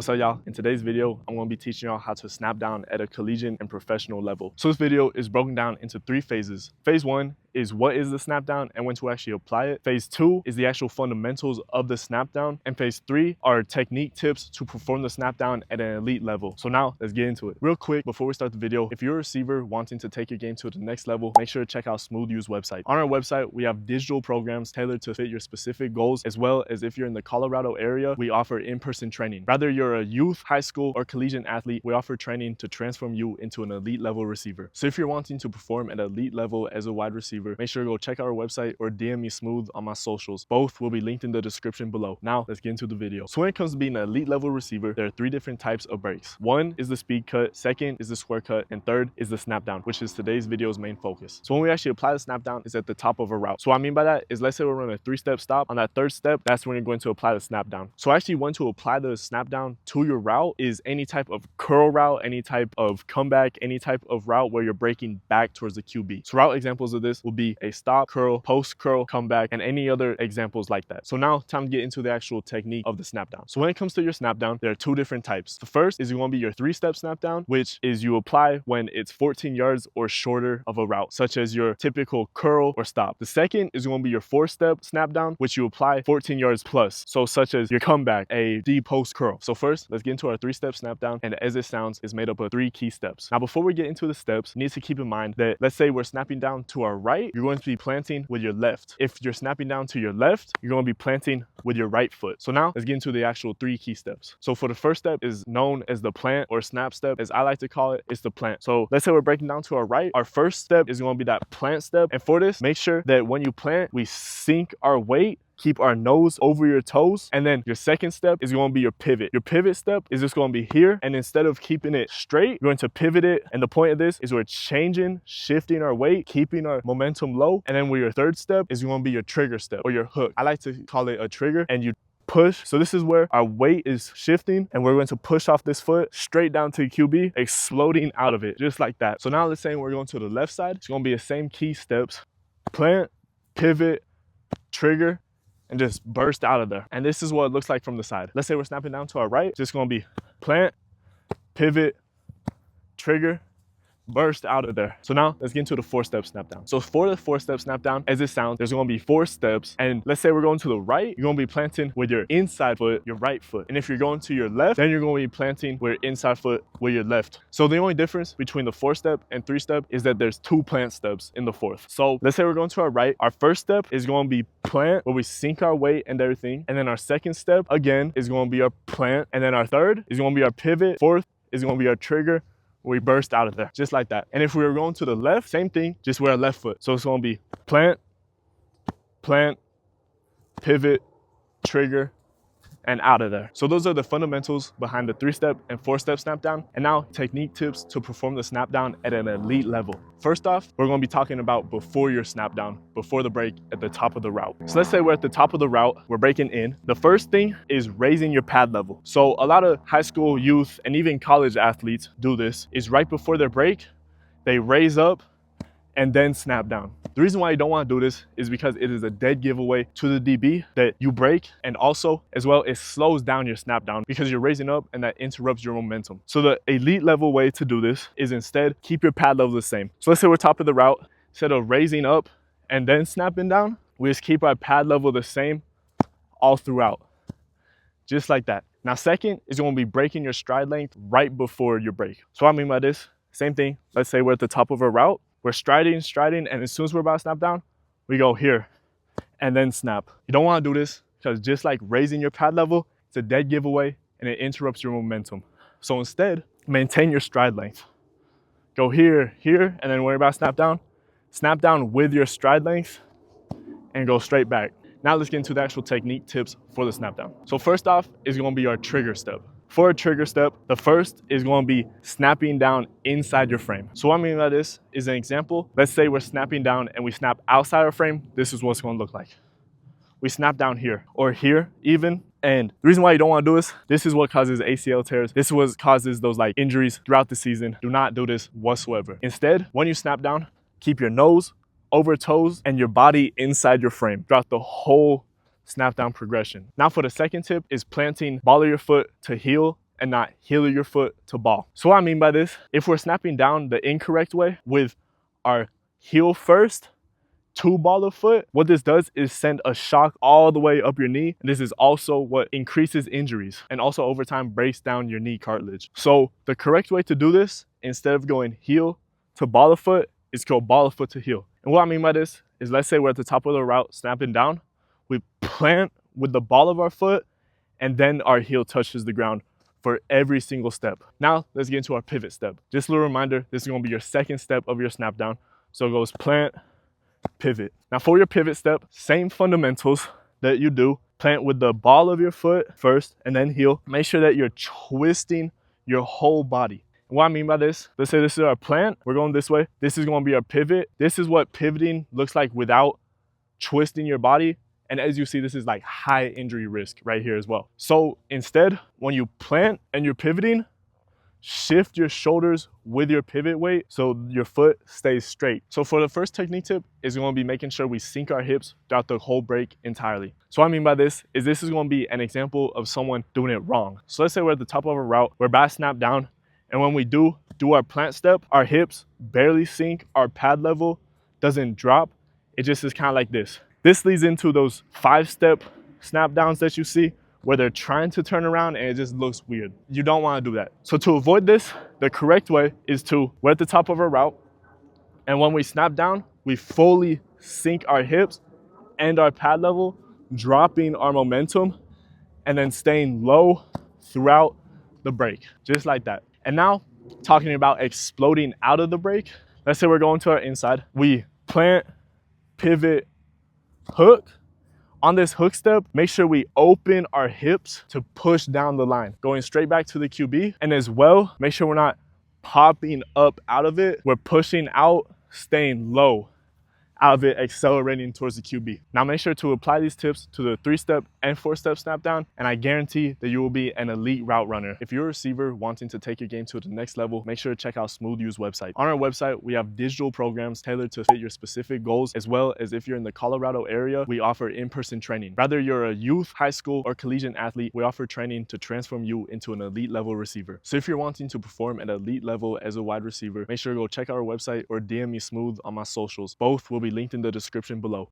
What's up, y'all? In today's video, I'm going to be teaching y'all how to snap down at a collegiate and professional level. So this video is broken down into 3 phases. Phase 1 is what is the snap down and when to actually apply it. Phase 2 is the actual fundamentals of the snap down. And phase 3 are technique tips to perform the snap down at an elite level. So now let's get into it. Real quick, before we start the video, if you're a receiver wanting to take your game to the next level, make sure to check out Smooth U's website. On our website, we have digital programs tailored to fit your specific goals, as well as if you're in the Colorado area, we offer in-person training. Whether you're a youth, high school, or collegiate athlete, we offer training to transform you into an elite level receiver. So if you're wanting to perform at elite level as a wide receiver, make sure to go check out our website or DM me Smooth on my socials. Both will be linked in the description below. Now let's get into the video. So when it comes to being an elite level receiver, there are 3 different types of breaks. 1 is the speed cut, 2nd is the square cut, and 3rd is the snap down, which is today's video's main focus. So when we actually apply the snap down, it's at the top of a route. So what I mean by that is, let's say we're running a 3-step stop. On that 3rd step, that's when you're going to apply the snap down. So actually when to apply the snap down to your route is any type of curl route, any type of comeback, any type of route where you're breaking back towards the QB. So route examples of this will be a stop, curl, post curl, comeback, and any other examples like that. So now time to get into the actual technique of the snap down. So when it comes to your snap down, there are 2 different types. The first is going to be your 3-step snap down, which is you apply when it's 14 yards or shorter of a route, such as your typical curl or stop. The second is going to be your 4-step snap down, which you apply 14 yards plus, so such as your comeback, a D post curl. So first, let's get into our 3-step snap down, and as it sounds, is made up of 3 key steps. Now before we get into the steps, you need to keep in mind that, let's say we're snapping down to our right, you're going to be planting with your left. If you're snapping down to your left, you're going to be planting with your right foot. So now let's get into the actual 3 key steps. So for the first step is known as the plant or snap step, as I like to call it. It's the plant. So let's say we're breaking down to our right, our first step is going to be that plant step. And for this, make sure that when you plant, we sink our weight, keep our nose over your toes. And then your second step is going to be your pivot. Your pivot step is just going to be here. And instead of keeping it straight, you're going to pivot it. And the point of this is we're changing, shifting our weight, keeping our momentum low. And then with your 3rd step is going to be your trigger step or your hook. I like to call it a trigger, and you push. So this is where our weight is shifting and we're going to push off this foot straight down to the QB, exploding out of it, just like that. So now let's say we're going to the left side. It's going to be the same key steps: plant, pivot, trigger, and just burst out of there. And this is what it looks like from the side. Let's say we're snapping down to our right. It's just going to be plant, pivot, trigger, burst out of there. So now let's get into the 4-step snap down. So for the 4-step snap down, as it sounds, there's going to be 4 steps. And let's say we're going to the right, you're going to be planting with your inside foot, your right foot. And if you're going to your left, then you're going to be planting with your inside foot with your left. So the only difference between the 4-step and 3-step is that there's 2 plant steps in the 4th. So let's say we're going to our right. Our first step is going to be plant, where we sink our weight and everything. And then our second step, again, is going to be our plant. And then our 3rd is going to be our pivot. 4th is going to be our trigger. We burst out of there, just like that. And if we were going to the left, same thing, just with our left foot. So it's going to be plant, plant, pivot, trigger, and out of there. So those are the fundamentals behind the 3-step and 4-step snap down. And now technique tips to perform the snap down at an elite level. First off, we're going to be talking about before your snap down, before the break at the top of the route. So let's say we're at the top of the route, we're breaking in. The first thing is raising your pad level. So a lot of high school, youth, and even college athletes do this, is right before their break, they raise up and then snap down. The reason why you don't want to do this is because it is a dead giveaway to the DB that you break, and also as well it slows down your snap down because you're raising up and that interrupts your momentum. So the elite level way to do this is instead keep your pad level the same. So let's say we're top of the route, instead of raising up and then snapping down, we just keep our pad level the same all throughout, just like that. Now second is going to be breaking your stride length right before your break. So what I mean by this, same thing. Let's say we're at the top of a route. We're striding, and as soon as we're about to snap down, we go here and then snap. You don't want to do this because just like raising your pad level, it's a dead giveaway and it interrupts your momentum. So instead, maintain your stride length. Go here, here, and then when you're about to snap down with your stride length and go straight back. Now let's get into the actual technique tips for the snap down. So first off is going to be our trigger step. For a trigger step, the first is going to be snapping down inside your frame. So what I mean by this is an example. Let's say we're snapping down and we snap outside our frame. This is what it's going to look like. We snap down here or here even. And the reason why you don't want to do this is what causes ACL tears. This is what causes those like injuries throughout the season. Do not do this whatsoever. Instead, when you snap down, keep your nose over toes and your body inside your frame throughout the whole snap down progression. Now for the second tip is planting ball of your foot to heel and not heel your foot to ball. So what I mean by this, if we're snapping down the incorrect way with our heel first to ball of foot, what this does is send a shock all the way up your knee. And this is also what increases injuries and also over time breaks down your knee cartilage. So the correct way to do this, instead of going heel to ball of foot, is go ball of foot to heel. And what I mean by this is, let's say we're at the top of the route snapping down, we plant with the ball of our foot, and then our heel touches the ground for every single step. Now let's get into our pivot step. Just a little reminder, this is gonna be your second step of your snap down. So it goes plant, pivot. Now for your pivot step, same fundamentals that you do. Plant with the ball of your foot first and then heel. Make sure that you're twisting your whole body. And what I mean by this, let's say this is our plant, we're going this way. This is gonna be our pivot. This is what pivoting looks like without twisting your body. And as you see, this is like high injury risk right here as well. So instead, when you plant and you're pivoting, shift your shoulders with your pivot weight so your foot stays straight. So for the first technique tip is going to be making sure we sink our hips throughout the whole break entirely. So what I mean by this is going to be an example of someone doing it wrong. So let's say we're at the top of a route, we're about to snap down, and when we do our plant step, our hips barely sink, our pad level doesn't drop. It just is kind of like this. This leads into those 5-step snap downs that you see where they're trying to turn around and it just looks weird. You don't want to do that. So to avoid this, the correct way is we're at the top of our route, and when we snap down, we fully sink our hips and our pad level, dropping our momentum and then staying low throughout the break, just like that. And now talking about exploding out of the break, let's say we're going to our inside, we plant, pivot, hook. On this hook step, make sure we open our hips to push down the line, going straight back to the QB. And as well, make sure we're not popping up out of it. We're pushing out, staying low out of it, accelerating towards the QB. Now make sure to apply these tips to the 3-step and 4-step snap down, and I guarantee that you will be an elite route runner. If you're a receiver wanting to take your game to the next level, make sure to check out Smooth U's website. On our website, we have digital programs tailored to fit your specific goals, as well as if you're in the Colorado area, we offer in-person training. Whether you're a youth, high school, or collegiate athlete, we offer training to transform you into an elite level receiver. So if you're wanting to perform at elite level as a wide receiver, make sure to go check out our website or DM me Smooth on my socials. Both will be linked in the description below.